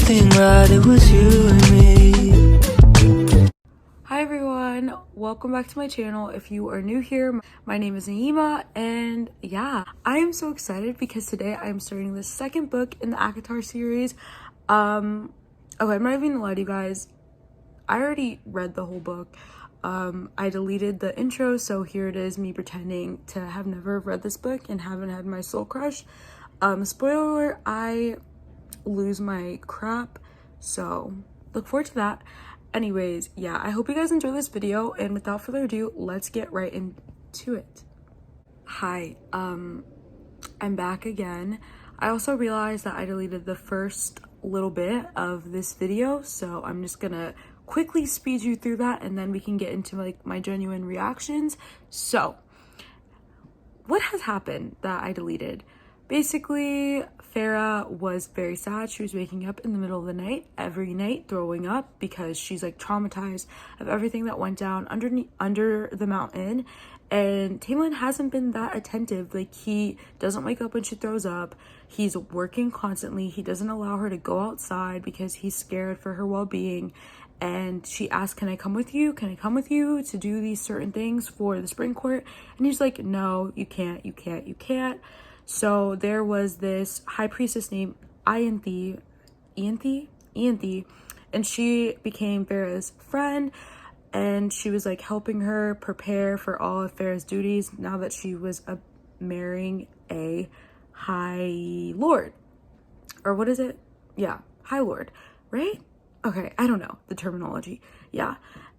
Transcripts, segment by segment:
everything right, it was you and me. Hi everyone, welcome back to my channel. If you are new here, my name is Naima, and yeah, I am so excited because today I am starting the second book in the Akatar series. Okay, I'm not even gonna lie to you guys, I already read the whole book. I deleted the intro, so here it is, me pretending to have never read this book and haven't had my soul crush. Spoiler alert, I lose my crap, so look forward to that. Anyways, yeah, I hope you guys enjoy this video, and without further ado, let's get right into it. Hi, I'm back again. I also realized that I deleted the first little bit of this video, so I'm just gonna quickly speed you through that, and then we can get into like my genuine reactions. So what has happened that I deleted? Basically, Farah was very sad. She was waking up in the middle of the night every night throwing up because she's like traumatized of everything that went down under the mountain. And Tamlin hasn't been that attentive. Like, he doesn't wake up when she throws up. He's working constantly. He doesn't allow her to go outside because he's scared for her well-being. And she asked, can I come with you? Can I come with you to do these certain things for the spring court? And he's like, no, you can't, you can't, you can't. So there was this high priestess named Ianthe, and she became Farah's friend, and she was like helping her prepare for all of Farah's duties now that she was marrying a high lord. Or what is it? Yeah, high lord, right? Okay, I don't know the terminology. Yeah.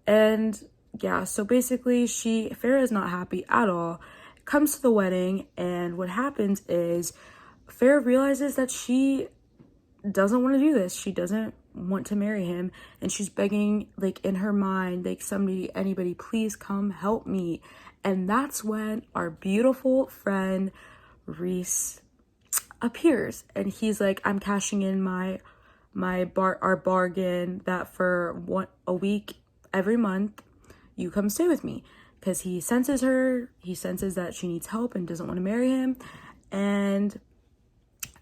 And yeah, so basically Farah is not happy at all. Comes to the wedding, and what happens is Farah realizes that she doesn't want to do this. She doesn't want to marry him, and she's begging, like, in her mind, like, anybody, please come help me. And that's when our beautiful friend Rhys appears, and he's like, I'm cashing in our bargain that for a week every month you come stay with me, because he senses that she needs help and doesn't want to marry him. And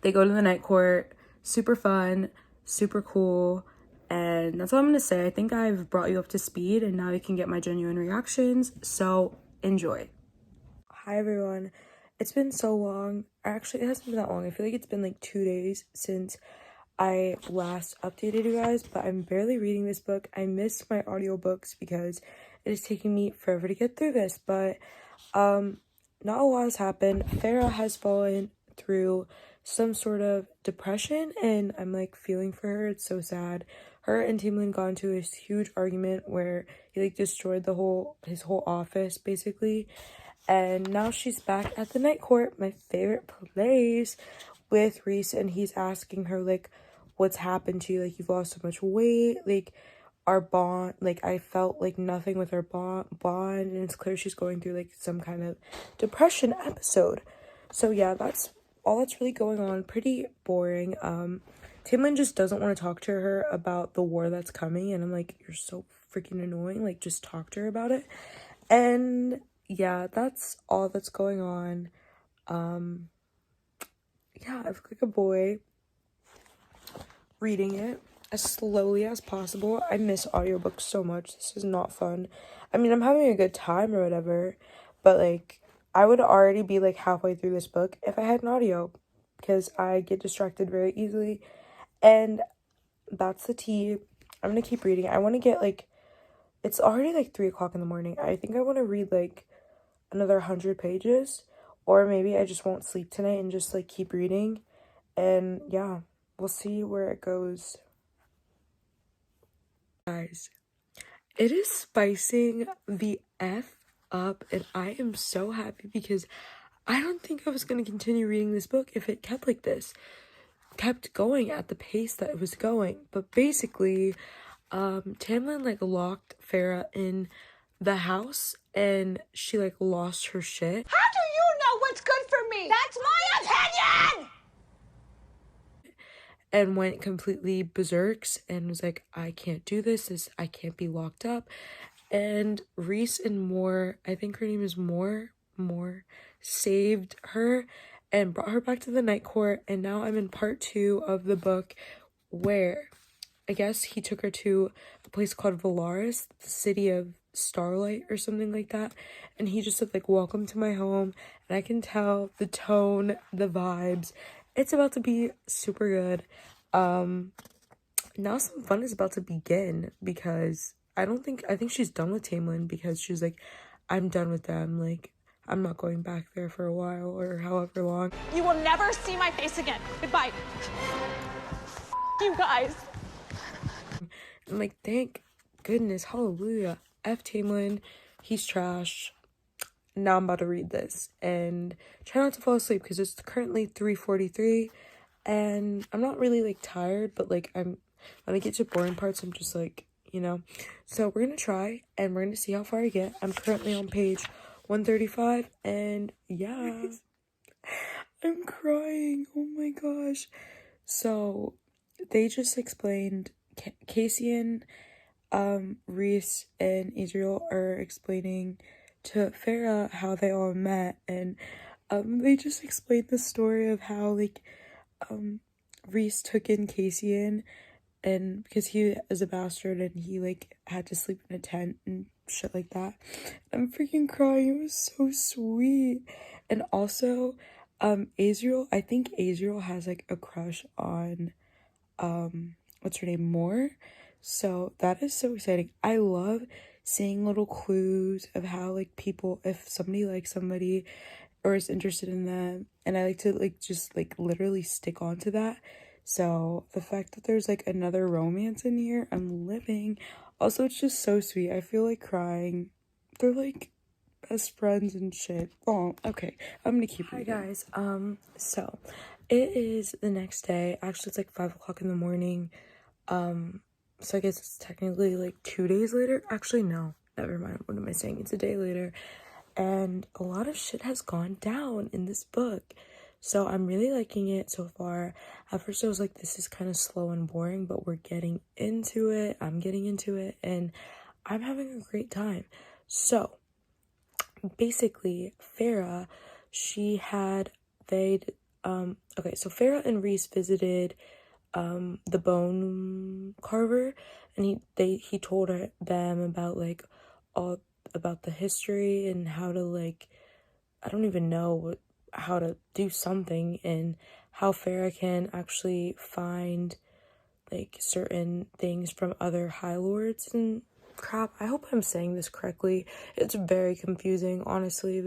they go to the night court. Super fun, super cool, and that's all I'm gonna say. I think I've brought you up to speed, and now you can get my genuine reactions, so enjoy. Hi everyone, it's been so long. Actually, it hasn't been that long. I feel like it's been like 2 days since I last updated you guys, but I'm barely reading this book. I missed my audiobooks because it is taking me forever to get through this, but not a lot has happened. Farah has fallen through some sort of depression, and I'm like feeling for her. It's so sad. Her and Tamlin got into this huge argument where he like destroyed his whole office basically, and now she's back at the night court, my favorite place, with Rhys, and he's asking her like, what's happened to you? Like, you've lost so much weight, like our bond, like I felt like nothing with our bond, and it's clear she's going through like some kind of depression episode. So yeah, that's all that's really going on. Pretty boring. Tamlin just doesn't want to talk to her about the war that's coming, and I'm like, you're so freaking annoying, like just talk to her about it. And yeah, that's all that's going on. Yeah, I look like a boy reading it as slowly as possible. I miss audiobooks so much. This is not fun. I mean, I'm having a good time or whatever, but like I would already be like halfway through this book if I had an audio, because I get distracted very easily. And that's the tea. I'm gonna keep reading. I want to get like, it's already like 3 o'clock in the morning. I think I want to read like another 100 pages, or maybe I just won't sleep tonight and just like keep reading. And yeah, we'll see where it goes. Guys, it is spicing the F up, and I am so happy because I don't think I was going to continue reading this book if it kept like this, kept going at the pace that it was going. But basically, Tamlin like locked Farah in the house, and she like lost her shit. How do you know what's good for me? That's my opinion! And went completely berserks and was like, I can't do this, I can't be locked up. And Rhys and Moore, I think her name is Moore, saved her and brought her back to the night court. And now I'm in part 2 of the book where I guess he took her to a place called Velaris, the city of starlight or something like that. And he just said, like, welcome to my home. And I can tell the tone, the vibes. It's about to be super good. Now some fun is about to begin because I think she's done with Tamlin because she's like, I'm done with them. Like, I'm not going back there for a while or however long. You will never see my face again. Goodbye. You guys. I'm like, thank goodness, hallelujah. F Tamlin, he's trash. Now I'm about to read this and try not to fall asleep because it's currently 3:43 and I'm not really like tired, but like when I get to boring parts, I'm just like, you know. So we're gonna try and we're gonna see how far I get. I'm currently on page 135 and yeah, I'm crying. Oh my gosh. So they just explained Cassian, Rhys and Israel are explaining to Farah how they all met, and they just explained the story of how like Rhys took in Cassian and because he is a bastard and he like had to sleep in a tent and shit like that. I'm freaking crying. It was so sweet. And also Azriel, I think Azriel has like a crush on what's her name, Moore. So that is so exciting. I love seeing little clues of how like people, if somebody likes somebody or is interested in them, and I like to like just like literally stick on to that. So the fact that there's like another romance in here, I'm living. Also, it's just so sweet. I feel like crying. They're like best friends and shit. Oh, okay. I'm gonna keep reading. Hi guys. So it is the next day. Actually, it's like 5 o'clock in the morning. So I guess it's technically like 2 days later. Actually, no. Never mind. What am I saying? It's a day later. And a lot of shit has gone down in this book. So I'm really liking it so far. At first I was like, this is kind of slow and boring, but we're getting into it. I'm getting into it and I'm having a great time. So basically Farah, okay, so Farah and Rhys visited the bone carver, and he told them about like all about the history and how to like, I don't even know how to do something, and how Farah can actually find like certain things from other High Lords and crap. I hope I'm saying this correctly. It's very confusing, honestly.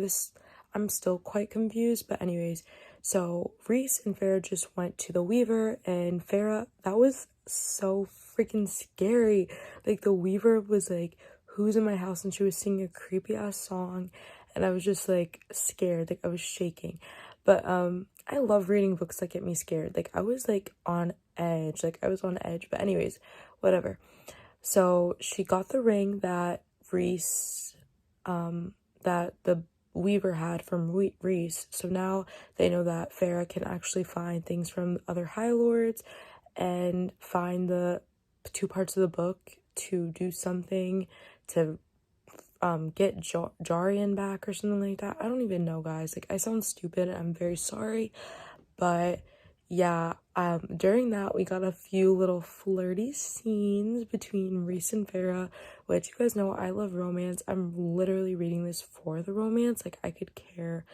I'm still quite confused, but anyways. So Rhys and Farah just went to the Weaver, and Farah, that was so freaking scary. Like the Weaver was like, who's in my house? And she was singing a creepy ass song, and I was just like scared, like I was shaking. But I love reading books that get me scared. Like I was like on edge, but anyways, whatever. So she got the ring that Rhys, that the Weaver had from Rhys. So now they know that Farah can actually find things from other High Lords and find the 2 parts of the book to do something to get Jarian back or something like that. I don't even know, guys. Like I sound stupid and I'm very sorry, but yeah, during that we got a few little flirty scenes between Rhys and Farah, which you guys know I love romance. I'm literally reading this for the romance. Like I couldn't care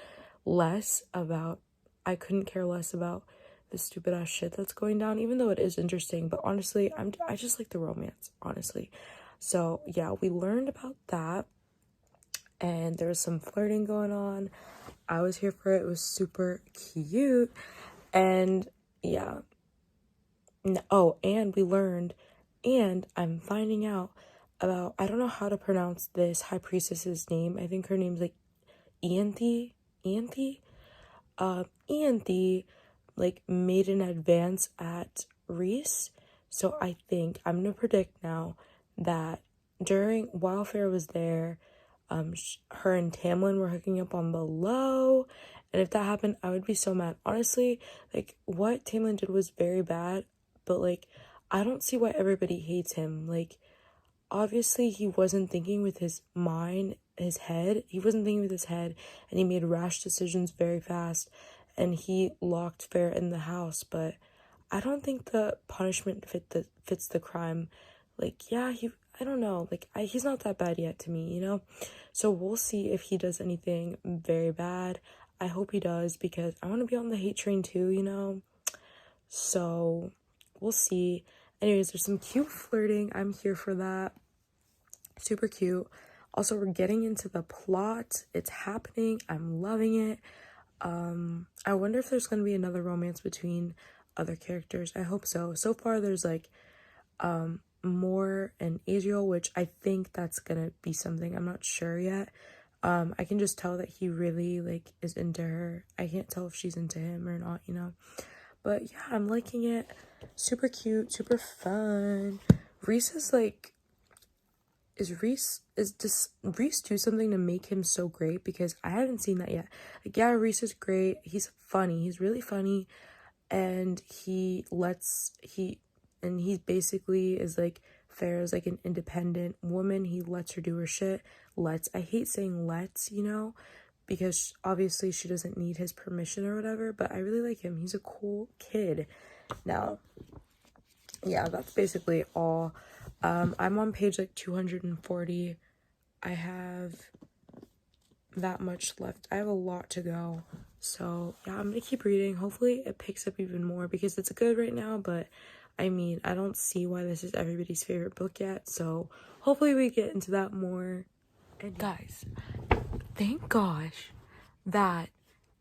less about the stupid ass shit that's going down, even though it is interesting. But honestly, I just like the romance, honestly. So yeah, we learned about that, and there was some flirting going on. I was here for it. It was super cute. And yeah. Oh, and we learned, and I'm finding out about, I don't know how to pronounce this high priestess's name. I think her name's like Ianthe. Ianthe like made an advance at Rhys. So I think I'm gonna predict now that while Farah was there, her and Tamlin were hooking up on the low, and if that happened, I would be so mad. Honestly, like what Tamlin did was very bad, but like I don't see why everybody hates him. Like obviously he wasn't thinking with his head, and he made rash decisions very fast, and he locked Farah in the house. But I don't think the punishment fits the crime. Like, yeah, I don't know, like, he's not that bad yet to me, you know? So we'll see if he does anything very bad. I hope he does, because I want to be on the hate train too, you know? So we'll see. Anyways, there's some cute flirting. I'm here for that. Super cute. Also, we're getting into the plot. It's happening. I'm loving it. I wonder if there's going to be another romance between other characters. I hope so. So far, there's like Moore and Adriel, which I think that's gonna be something. I'm not sure yet. I can just tell that he really like is into her. I can't tell if she's into him or not, you know. But yeah, I'm liking it. Super cute, super fun. Reese is like, does Reese do something to make him so great? Because I haven't seen that yet. Like, yeah, Reese is great. He's funny. He's really funny. And he basically is like, Farrah's like an independent woman. He lets her do her shit. I hate saying let's, you know, because obviously she doesn't need his permission or whatever, but I really like him. He's a cool kid. Now, yeah, that's basically all. I'm on page like 240. I have that much left. I have a lot to go. So yeah, I'm gonna keep reading. Hopefully it picks up even more, because it's good right now, but I mean, I don't see why this is everybody's favorite book yet. So hopefully we get into that more. And guys, thank gosh that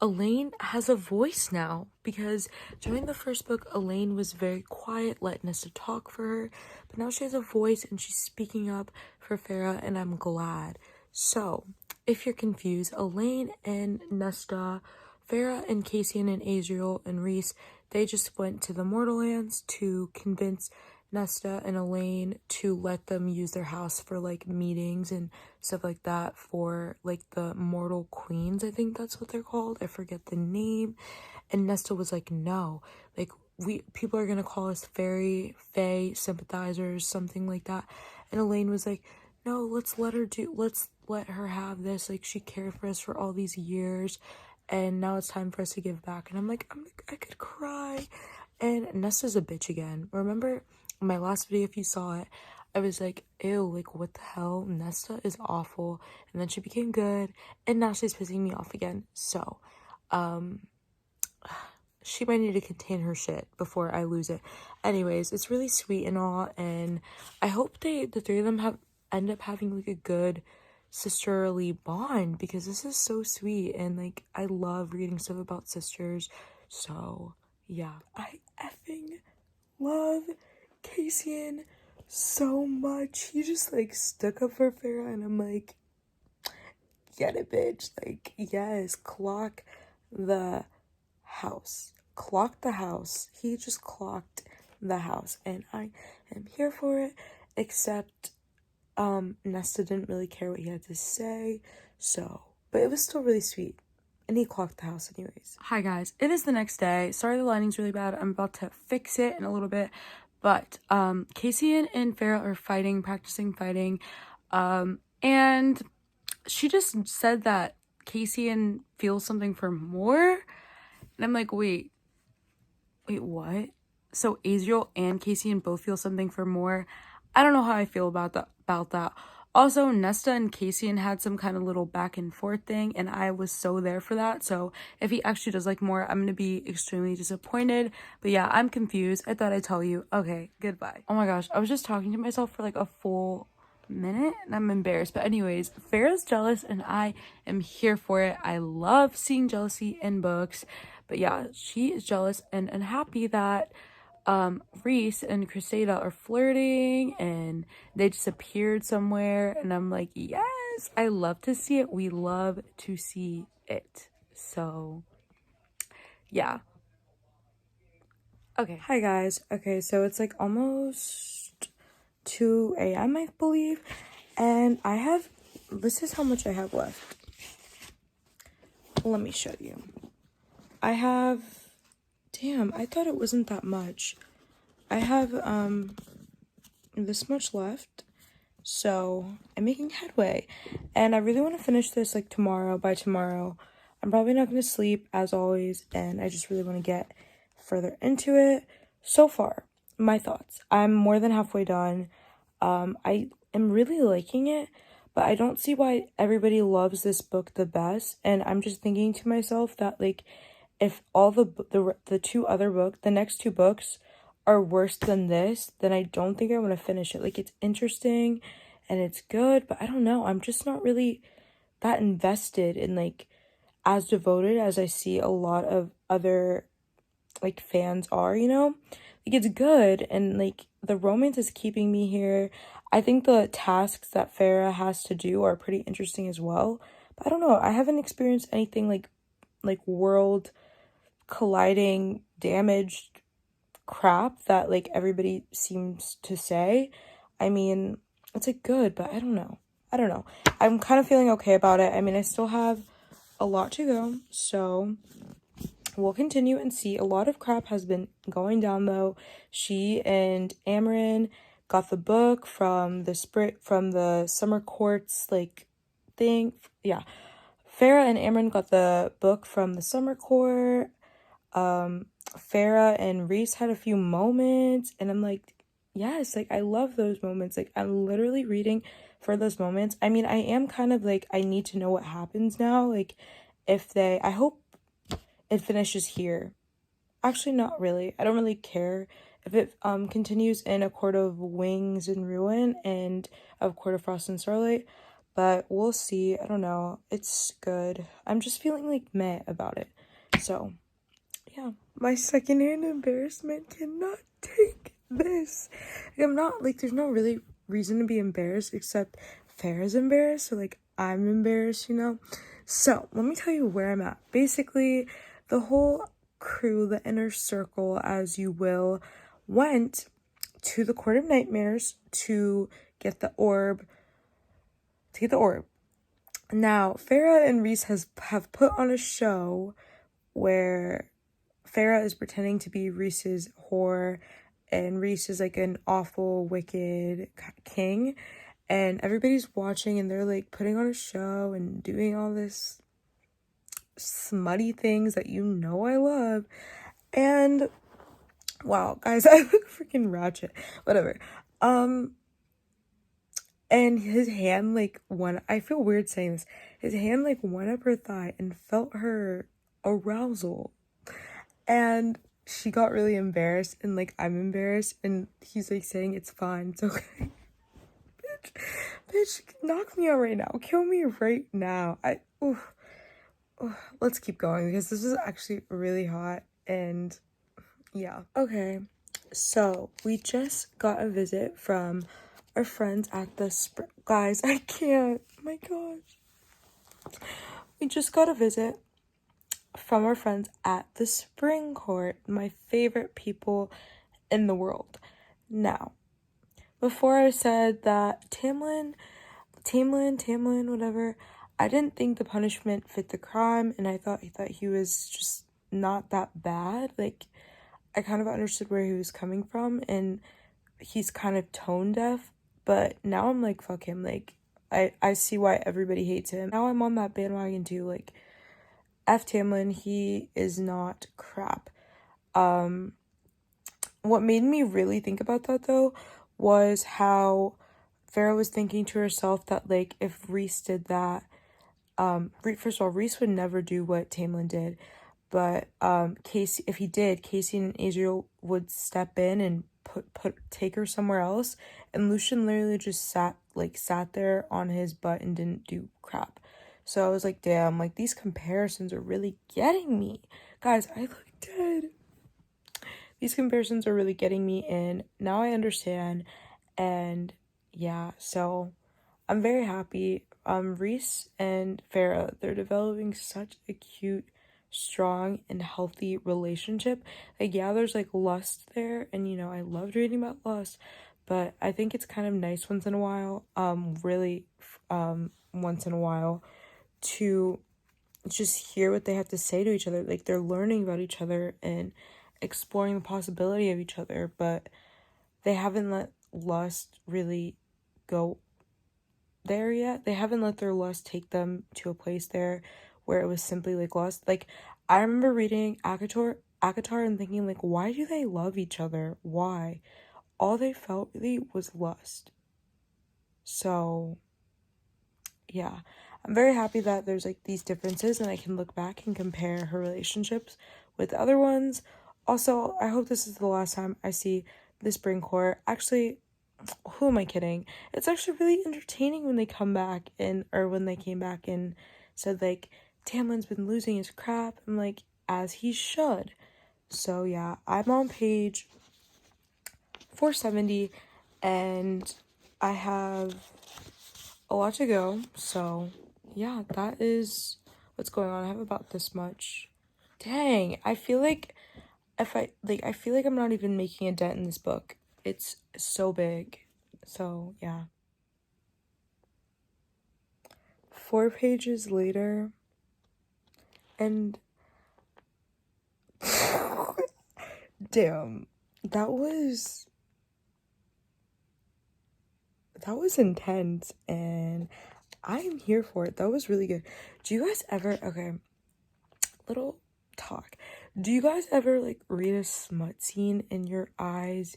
Elaine has a voice now, because during the first book, Elaine was very quiet, letting us to talk for her, but now she has a voice and she's speaking up for Farrah, and I'm glad. So if you're confused, Elaine and Nesta, Farrah and Cassian and Azriel and Reese, they just went to the Mortallands to convince Nesta and Elaine to let them use their house for like meetings and stuff like that, for like the Mortal Queens, I think that's what they're called. I forget the name. And Nesta was like, no, like people are gonna call us fae sympathizers, something like that. And Elaine was like, no, let's let her have this. Like, she cared for us for all these years, and now it's time for us to give back. And I'm like, I could cry. And Nesta's a bitch again. Remember in my last video, if you saw it, I was like, ew, like, what the hell? Nesta is awful. And then she became good, and now she's pissing me off again. So, she might need to contain her shit before I lose it. Anyways, it's really sweet and all, and I hope the three of them end up having like a good sisterly bond, because this is so sweet, and like I love reading stuff about sisters. So yeah, I effing love Cassian so much. He just like stuck up for Farrah, and I'm like, get it, bitch. Like, yes, clock the house. He just clocked the house, and I am here for it. Except Nesta didn't really care what he had to say, so, but it was still really sweet, and he clocked the house anyways. Hi guys, it is the next day. Sorry the lighting's really bad. I'm about to fix it in a little bit, but Cassian and Farrah are practicing fighting, and she just said that Cassian feels something for Moore, and I'm like, wait, what? So Azriel and Cassian both feel something for Moore. I don't know how I feel about that. Also, Nesta and Cassian had some kind of little back and forth thing, and I was so there for that. So if he actually does like Moore, I'm gonna be extremely disappointed. But yeah, I'm confused. I thought I'd tell you. Okay, goodbye. Oh my gosh, I was just talking to myself for like a full minute, and I'm embarrassed. But anyways, Farrah's jealous, and I am here for it. I love seeing jealousy in books. But yeah, she is jealous and unhappy that Reese and Cressida are flirting, and they just appeared somewhere, and I'm like, yes, I love to see it. We love to see it. So yeah. Okay, hi guys. Okay, so it's like almost 2 a.m. I believe, and this is how much I have left. Let me show you. I have, damn, I thought it wasn't that much. I have this much left, so I'm making headway, and I really want to finish this like by tomorrow. I'm probably not going to sleep as always, and I just really want to get further into it. so far, my thoughts. I'm more than halfway done. I am really liking it, but I don't see why everybody loves this book the best. And I'm just thinking to myself that, like, if all the two other book, the next two books are worse than this, then I don't think I want to finish it. Like, it's interesting and it's good, but I don't know. I'm just not really that invested in, like, as devoted as I see a lot of other, like, fans are, you know? Like, it's good, and, like, the romance is keeping me here. I think the tasks that Farah has to do are pretty interesting as well. But I don't know. I haven't experienced anything like world colliding damaged crap that, like, everybody seems to say. I mean, it's, like, good, but I don't know. I'm kind of feeling okay about it. I mean, I still have a lot to go, so we'll continue and see. A lot of crap has been going down, though. She and Amarin got the book from the summer courts, like, thing. Yeah, Farah and Amarin got the book from the summer court. Farah and Reese had a few moments, and I'm like, yes, like, I love those moments. Like, I'm literally reading for those moments. I mean, I am kind of like, I need to know what happens now. Like, I hope it finishes here. Actually, not really. I don't really care if it continues in A Court of Wings and Ruin and A Court of Frost and Starlight, but we'll see. I don't know. It's good. I'm just feeling, like, meh about it. So yeah, my secondhand embarrassment cannot take this. I'm not, like, there's no really reason to be embarrassed except Farah's embarrassed, so, like, I'm embarrassed, you know? So, let me tell you where I'm at. Basically, the whole crew, the inner circle, as you will, went to the Court of Nightmares to get the orb. Now, Farah and Reese have put on a show where Farah is pretending to be Reese's whore, and Reese is, like, an awful, wicked king, and everybody's watching, and they're, like, putting on a show and doing all this smutty things that you know I love, and wow, guys, I look freaking ratchet, whatever, and his hand, like, I feel weird saying this, his hand, like, went up her thigh and felt her arousal. And she got really embarrassed, and, like, I'm embarrassed, and he's, like, saying it's fine, it's okay. bitch, knock me out right now, kill me right now. Let's keep going, because this is actually really hot, and yeah. Okay, so we just got a visit from our friends at the guys, I can't, oh my gosh. We just got a visit from our friends at the Spring Court, my favorite people in the world. Now, before I said that Tamlin, whatever, I didn't think the punishment fit the crime, and I thought he was just not that bad. Like, I kind of understood where he was coming from, and he's kind of tone deaf, but now I'm like, fuck him. Like, I see why everybody hates him. Now I'm on that bandwagon too. Like, F Tamlin, he is not crap. What made me really think about that, though, was how Farah was thinking to herself that, like, if Reese did that, first of all, Reese would never do what Tamlin did, but Casey, if he did, Casey and Adriel would step in and take her somewhere else, and Lucian literally just sat there on his butt and didn't do crap. So I was like, damn, like, these comparisons are really getting me. Guys, I look dead. These comparisons are really getting me in. Now I understand. And yeah, so I'm very happy. Reese and Farah, they're developing such a cute, strong, and healthy relationship. Like, yeah, there's, like, lust there. And, you know, I loved reading about lust. But I think it's kind of nice once in a while. Once in a while, to just hear what they have to say to each other. Like, they're learning about each other and exploring the possibility of each other, but they haven't let lust really go there yet. They haven't let their lust take them to a place there where it was simply, like, lust. Like, I remember reading Akatar and thinking, like, why do they love each other? Why? All they felt really was lust. So, yeah. I'm very happy that there's, like, these differences and I can look back and compare her relationships with other ones. Also, I hope this is the last time I see the Spring Court. Actually, who am I kidding? It's actually really entertaining when they come back or when they came back and said, like, Tamlin's been losing his crap. I'm like, as he should. So, yeah, I'm on page 470 and I have a lot to go. So, yeah, that is what's going on. I have about this much. Dang, I feel like I feel like I'm not even making a dent in this book. It's so big. So, yeah. 4 pages later, and damn, that was intense, and I am here for it. That was really good. Do you guys ever, okay, little talk. Do you guys ever, like, read a smut scene and your eyes,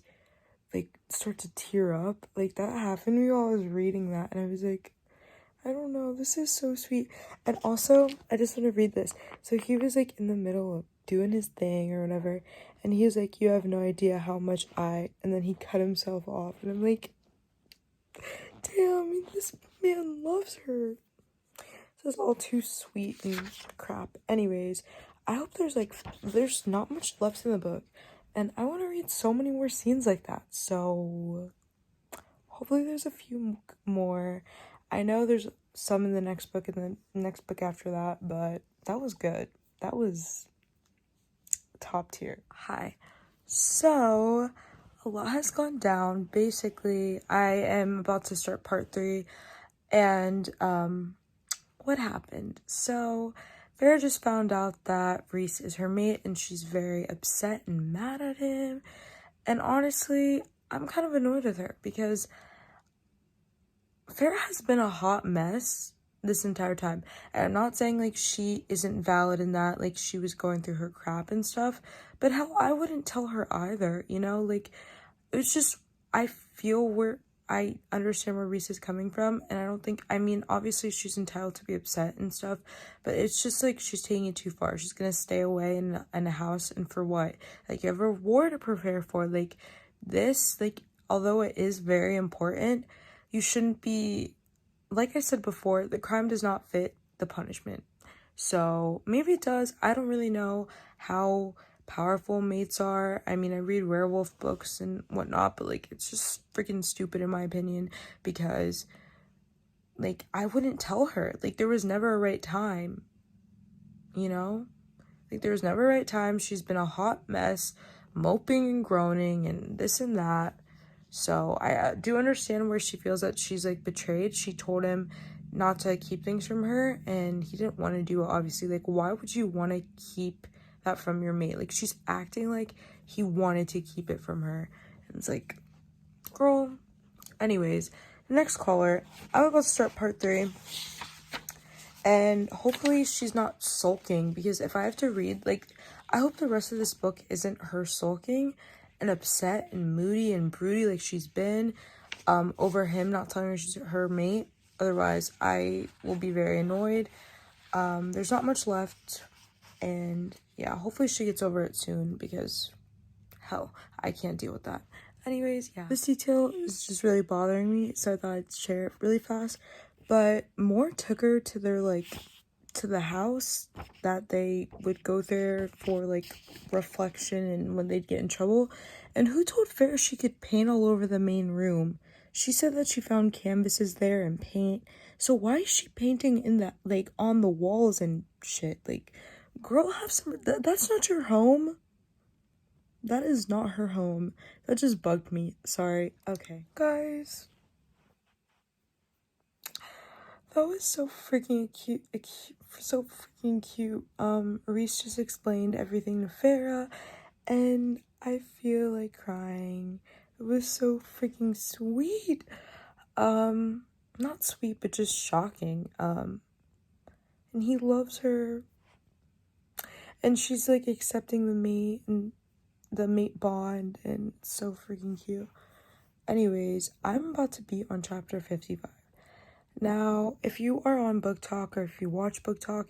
like, start to tear up? Like, that happened to me while I was reading that, and I was like, I don't know, this is so sweet. And also, I just want to read this. So he was, like, in the middle of doing his thing or whatever, and he was like, you have no idea how much and then he cut himself off, and I'm like, damn, this man loves her. This is all too sweet and crap. Anyways, I hope there's not much left in the book, and I want to read so many more scenes like that, so hopefully there's a few more. I know there's some in the next book and the next book after that, but that was good. That was top tier. Hi. So, a lot has gone down. Basically, I am about to start part 3, and, what happened? So, Vera just found out that Reese is her mate, and she's very upset and mad at him, and honestly, I'm kind of annoyed with her, because Farrah has been a hot mess this entire time. And I'm not saying, like, she isn't valid in that, like, she was going through her crap and stuff, but hell, I wouldn't tell her either, you know? Like, it's just, I understand where Reese is coming from, and I don't think, I mean, obviously she's entitled to be upset and stuff, but it's just, like, she's taking it too far. She's gonna stay away in a house, and for what? Like, you have a war to prepare for. Like, this, like, although it is very important, you shouldn't be, like I said before, the crime does not fit the punishment. So maybe it does. I don't really know how powerful mates are. I mean, I read werewolf books and whatnot, but, like, it's just freaking stupid in my opinion, because, like, I wouldn't tell her. Like, there was never a right time, you know? Like, there was never a right time. She's been a hot mess, moping and groaning and this and that. So I do understand where she feels that she's, like, betrayed. She told him not to keep things from her, and he didn't want to do it, obviously. Like, why would you want to keep that from your mate? Like, she's acting like he wanted to keep it from her. And it's like, girl. Anyways, next caller. I'm about to start part 3. And hopefully she's not sulking, because if I have to read, like, I hope the rest of this book isn't her sulking and upset and moody and broody like she's been over him not telling her she's her mate. Otherwise, I will be very annoyed. There's not much left, and yeah, hopefully she gets over it soon, because hell, I can't deal with that. Anyways, yeah, this detail is just really bothering me, so I thought I'd share it really fast. But Moore took her to their, like, to the house that they would go there for, like, reflection and when they'd get in trouble. And who told Farrah she could paint all over the main room? She said that she found canvases there and paint. So why is she painting in that, like, on the walls and shit? Like, girl, have some, that's not your home. That is not her home. That just bugged me. Sorry. Okay. Guys. That was so freaking cute. So freaking cute. Reese just explained everything to Farrah, and I feel like crying. It was so freaking sweet. Not sweet, but just shocking. And he loves her. And she's like accepting the mate and the mate bond, and it's so freaking cute. Anyways, I'm about to be on chapter 55. Now, if you are on Book Talk or if you watch Book Talk,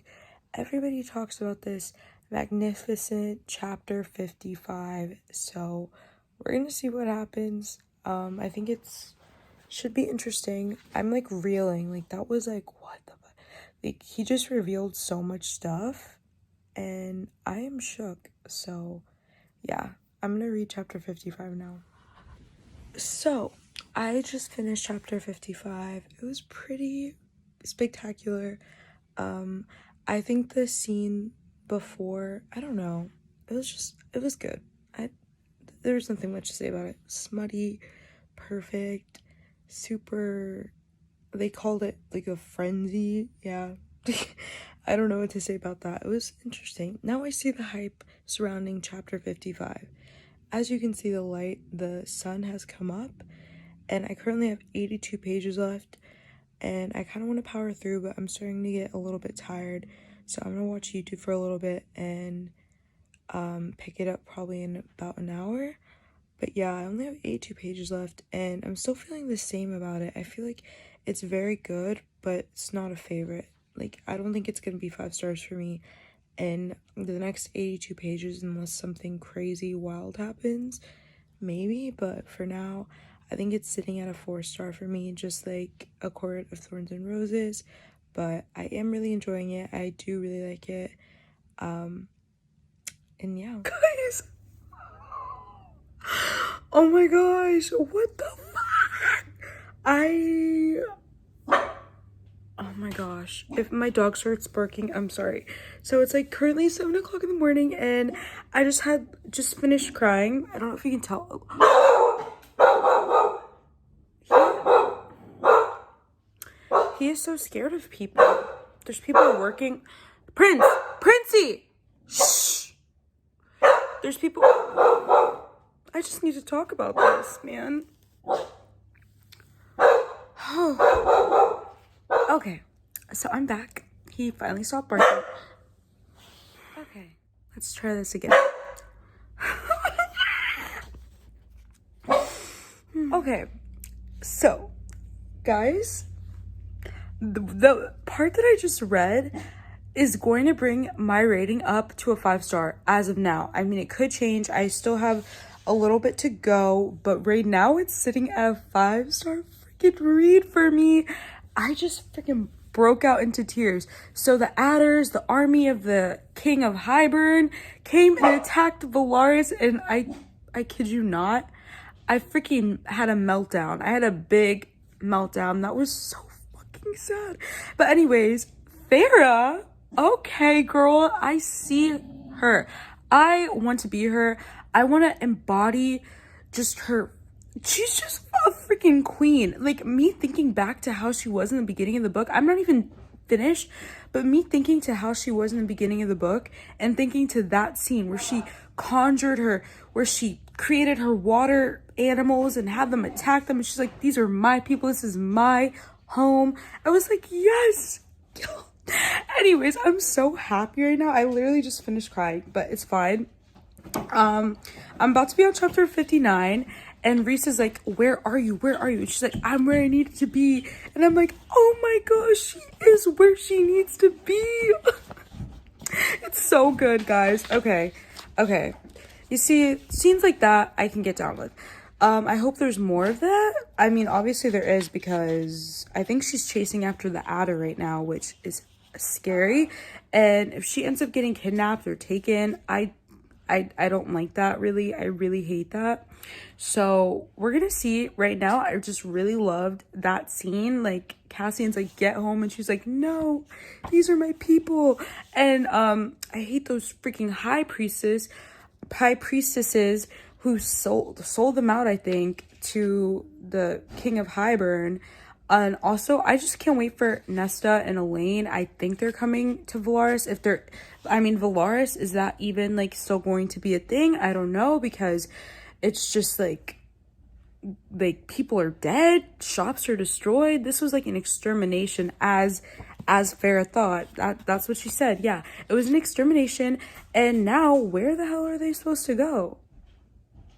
everybody talks about this magnificent chapter 55. So we're gonna see what happens. I think it's should be interesting. I'm like reeling, like that was like what the fuck? Like he just revealed so much stuff and I am shook. So yeah, I'm gonna read chapter 55 now. So I just finished chapter 55. It was pretty spectacular. I think the scene before, I don't know, it was good. There was nothing much to say about it. Smutty, perfect, super, they called it like a frenzy. Yeah. I don't know what to say about that. It was interesting. Now I see the hype surrounding chapter 55. As you can see, the sun has come up, and I currently have 82 pages left, and I kind of want to power through, but I'm starting to get a little bit tired, so I'm gonna watch YouTube for a little bit and pick it up probably in about an hour. But yeah, I only have 82 pages left, and I'm still feeling the same about it. I feel like it's very good, but it's not a favorite. Like, I don't think it's gonna be 5 stars for me in the next 82 pages unless something crazy wild happens, maybe. But for now, I think it's sitting at a 4-star for me, just like A Court of Thorns and Roses. But I am really enjoying it. I do really like it. And yeah, guys, oh my gosh, what the fuck? Oh my gosh, if my dog starts barking, I'm sorry. So it's like currently 7 o'clock in the morning, and I just finished crying. I don't know if you can tell. He is so scared of people. There's people working. Princey! Shh! There's people. I just need to talk about this, man. Okay, so I'm back. He finally stopped barking. Okay, let's try this again. Okay, so, guys, the part that I just read is going to bring my rating up to a 5-star as of now. I mean, it could change. I still have a little bit to go, but right now it's sitting at a 5-star freaking read for me. I just freaking broke out into tears. So the adders, the army of the King of Hybern, came and attacked Velaris, and I kid you not, I freaking had a meltdown. I had a big meltdown. That was so fucking sad. But anyways, Farah, okay, girl, I see her. I want to be her. I want to embody just her. She's just a freaking queen. Like, me thinking back to how she was in the beginning of the book, I'm not even finished, but me thinking to how she was in the beginning of the book and thinking to that scene where she conjured her, where she created her water animals and had them attack them, and she's like, these are my people, this is my home. I was like, yes. Anyways, I'm so happy right now. I literally just finished crying, but it's fine. I'm about to be on chapter 59, and Reese is like, where are you? And she's like, I'm where I need to be. And I'm like, oh my gosh, she is where she needs to be. It's so good, guys. Okay. You see, scenes like that I can get down with. I hope there's more of that. I mean, obviously there is, because I think she's chasing after the adder right now, which is scary. And if she ends up getting kidnapped or taken, I don't like that, really. I really hate that. So we're gonna see right now. I just really loved that scene. Like, Cassian's like, get home, and she's like, no, these are my people. And I hate those freaking high priestesses who sold them out, I think, to the King of Hybern. And also, I just can't wait for Nesta and Elaine. I think they're coming to Velaris. Velaris, is that even, like, still going to be a thing? I don't know, because it's just, like, people are dead, shops are destroyed. This was, like, an extermination as as Farrah thought. That's what she said. Yeah, it was an extermination, and now where the hell are they supposed to go?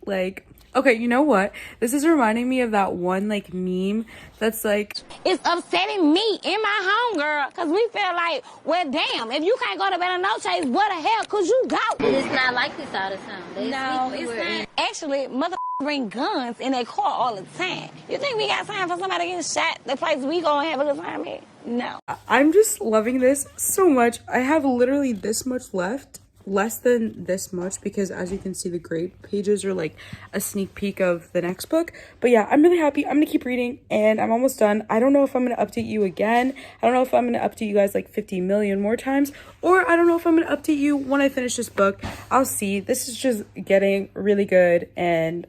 Like, okay, you know what? This is reminding me of that one, like, meme that's like, it's upsetting me and my homegirl because we feel like, well, damn, if you can't go to Bella Noche's, what the hell could you go? It's not like this all the time. No, it's not. Actually, mother bring guns in their car all the time. You think we got time for somebody getting shot the place we go and have a good time at? No. I'm just loving this so much. I have literally this much left. Less than this much because as you can see the grade pages are like a sneak peek of the next book. But yeah, I'm really happy. I'm gonna keep reading and I'm almost done. I don't know if I'm gonna update you again. I don't know if I'm gonna update you guys like 50 million more times, or I don't know if I'm gonna update you when I finish this book. I'll see. This is just getting really good and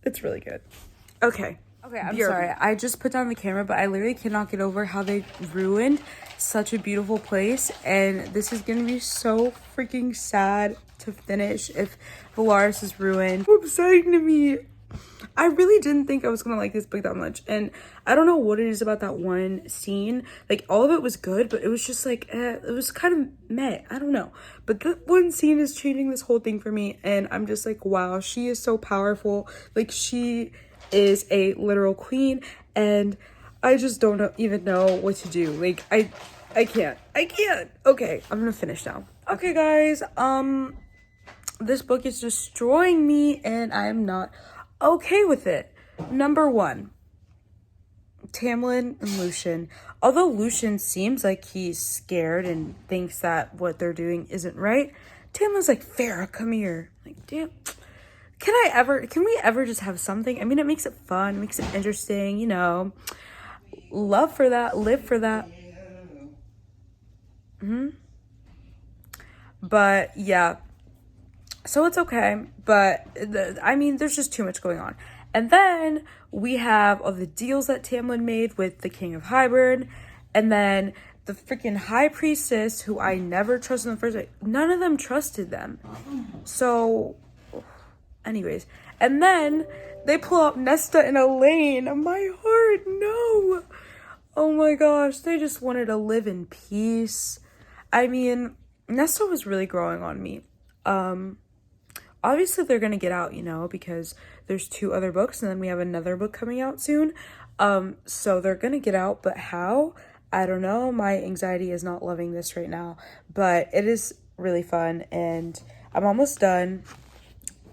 it's really good. Okay, I'm sorry. I just put down the camera, but I literally cannot get over how they ruined such a beautiful place, and this is gonna be so freaking sad to finish if Velaris is ruined. So upsetting to me. I really didn't think I was gonna like this book that much, and I don't know what it is about that one scene. Like, all of it was good, but it was just like, it was kind of meh. I don't know. But that one scene is changing this whole thing for me, and I'm just like, wow, she is so powerful. Like, she is a literal queen, and I just don't even know what to do. Like, I can't. Okay, I'm gonna finish now. Okay, guys, this book is destroying me, and I am not okay with it. Number 1, Tamlin and Lucien. Although Lucien seems like he's scared and thinks that what they're doing isn't right, Tamlin's like, Farrah, come here. Like, damn. Can we ever just have something? I mean, it makes it fun, makes it interesting, you know. Love for that, live for that. But yeah, so it's okay, but I mean, there's just too much going on. And then we have all the deals that Tamlin made with the King of Hybern, and then the freaking High Priestess, who I never trusted in the first place. None of them trusted them. So anyways, and then they pull out Nesta and Elaine. My heart, no. Oh my gosh, they just wanted to live in peace. I mean, Nesta was really growing on me. Obviously they're gonna get out, you know, because there's 2 other books and then we have another book coming out soon. So they're gonna get out, but how? I don't know. My anxiety is not loving this right now, but it is really fun and I'm almost done.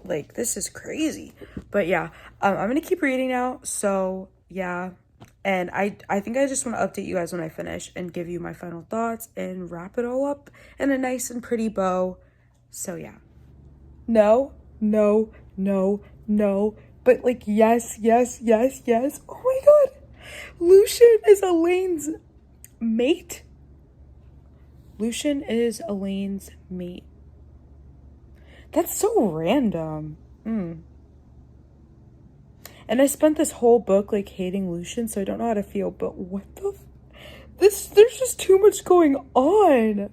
Like, this is crazy. But yeah, I'm gonna keep reading now. So yeah. And I think I just want to update you guys when I finish and give you my final thoughts and wrap it all up in a nice and pretty bow. So yeah. No. But like, yes. Oh my god. Lucien is Elaine's mate. That's so random. And I spent this whole book like hating Lucien, so I don't know how to feel, but what the there's just too much going on.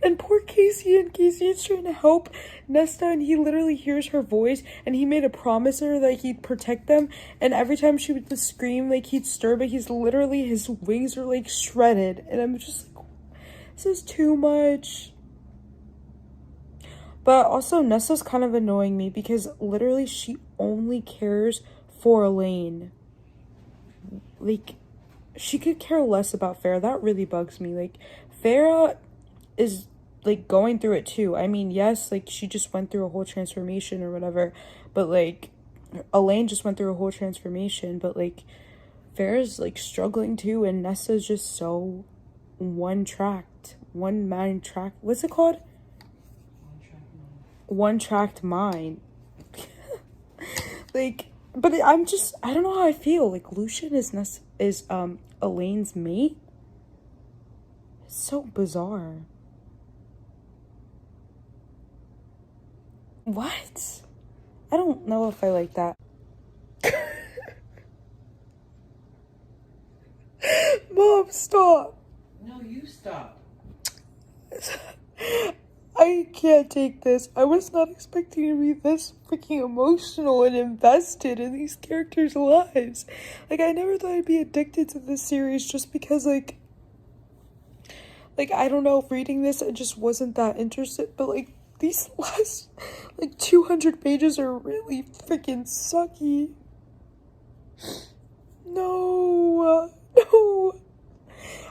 And poor Casey is trying to help Nesta, and he literally hears her voice, and he made a promise to her that he'd protect them, and every time she would just scream, like, he'd stir, but his wings are like shredded, and I'm just like, this is too much. But also Nesta's kind of annoying me because literally she only cares for Elaine. Like, she could care less about Farrah. That really bugs me. Like, Farrah is like going through it too. I mean, yes, like she just went through a whole transformation or whatever, but like Elaine just went through a whole transformation, but like Farrah's like struggling too, and Nesta's just so one man track. What's it called? One tracked mind. Like, but I don't know how I feel. Like, Lucien is Elaine's mate. It's so bizarre. What? I don't know if I like that. Mom, stop. No, you stop. I can't take this. I was not expecting to be this freaking emotional and invested in these characters' lives. Like, I never thought I'd be addicted to this series just because, like, Like, I don't know if reading this, I just wasn't that interested, but like these last like 200 pages are really freaking sucky. No.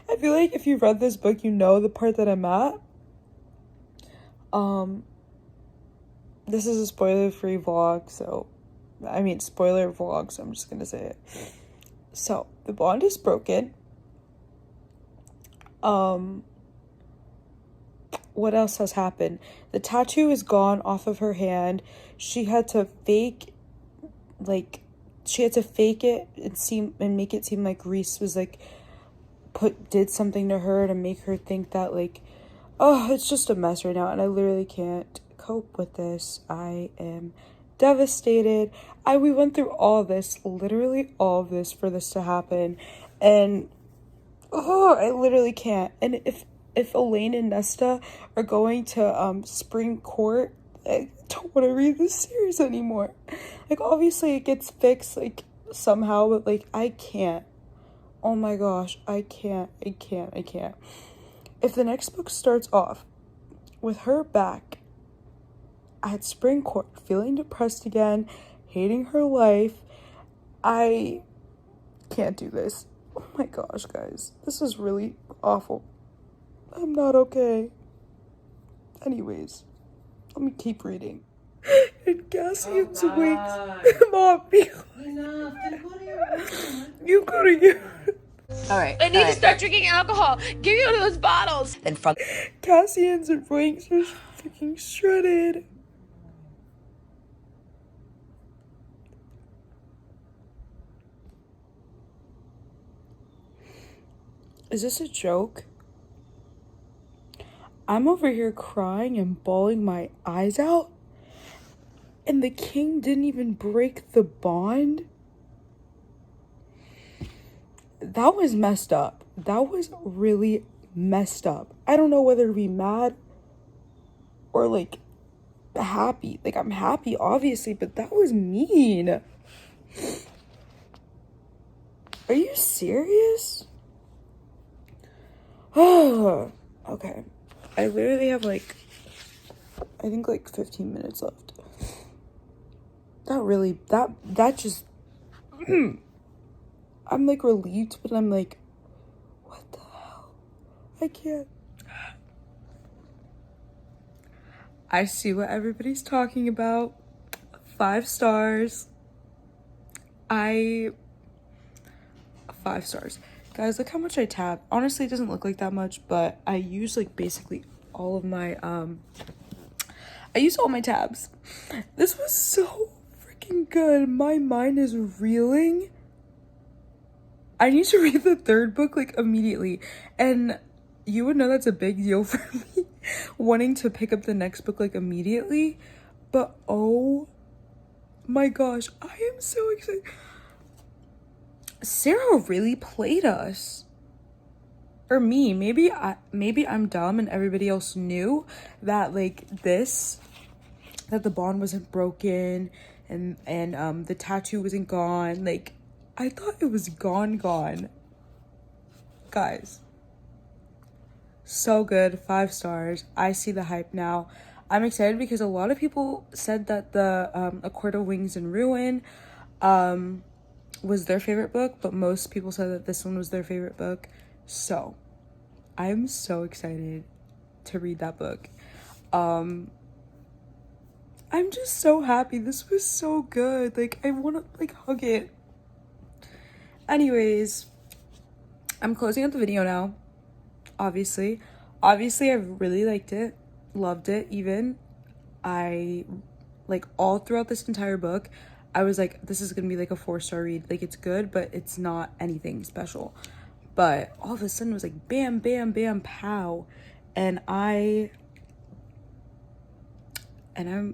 I feel like if you read this book, you know the part that I'm at. This is a spoiler-free vlog, so spoiler vlog, so I'm just gonna say it. So, the bond is broken. What else has happened? The tattoo is gone off of her hand. She had to fake it and make it seem like Reese was like did something to her to make her think that like, oh, it's just a mess right now, and I literally can't cope with this. I am devastated. We went through literally all of this for this to happen, and I literally can't. And if Elaine and Nesta are going to spring court, I don't want to read this series anymore. Like, obviously it gets fixed like somehow, but like I can't. Oh my gosh, I can't. If the next book starts off with her back at spring court, feeling depressed again, hating her life, I can't do this. Oh my gosh, guys, this is really awful. I'm not okay. Anyways, let me keep reading. And Cassian's wings. Mom, you go to your... Alright. I need to start drinking alcohol. Give me one of those bottles. Then from Cassian's wings are freaking shredded. Is this a joke? I'm over here crying and bawling my eyes out, and the king didn't even break the bond? That was messed up. That was really messed up. I don't know whether to be mad or like happy. Like, I'm happy obviously, but that was mean. Are you serious? Oh, okay. I literally have like, I think like 15 minutes left. That just, I'm like relieved, but I'm like, what the hell? I can't. I see what everybody's talking about. 5 stars. 5 stars. Guys, look how much I tab. Honestly, it doesn't look like that much, but I use like basically all of my, I use all my tabs. This was so freaking good. My mind is reeling. I need to read the 3rd book like immediately. And you would know that's a big deal for me, wanting to pick up the next book like immediately. But oh my gosh, I am so excited. Sarah really played us. Or me. Maybe I'm dumb and everybody else knew that like that the bond wasn't broken and the tattoo wasn't gone. Like, I thought it was gone. Guys. So good. 5 stars. I see the hype now. I'm excited because a lot of people said that the A Court of Wings and Ruin was their favorite book, but most people said that this one was their favorite book. So I'm so excited to read that book. I'm just so happy. This was so good. Like, I want to like hug it. Anyways, I'm closing out the video now. Obviously I really liked it, loved it. Even I like all throughout this entire book I was like, this is gonna be like a 4-star read. Like, it's good, but it's not anything special. But all of a sudden it was like bam, bam, bam, pow. And I'm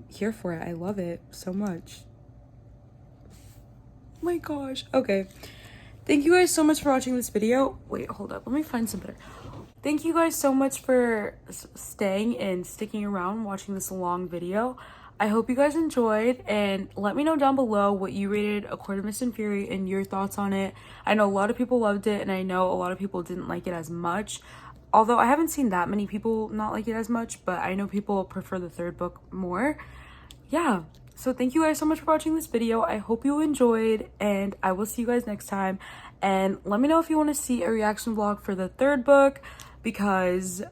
here for it. I love it so much. Oh my gosh. Okay. Thank you guys so much for watching this video. Wait, hold up. Let me find some better. Thank you guys so much for staying and sticking around watching this long video. I hope you guys enjoyed, and let me know down below what you rated A Court of Mist and Fury and your thoughts on it. I know a lot of people loved it, and I know a lot of people didn't like it as much. although I haven't seen that many people not like it as much, but I know people prefer the third book more. Yeah, so thank you guys so much for watching this video. I hope you enjoyed, and I will see you guys next time. And let me know if you want to see a reaction vlog for the third book, because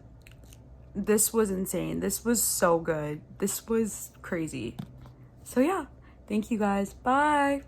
this was insane. This was so good. This was crazy. So yeah, thank you guys. Bye.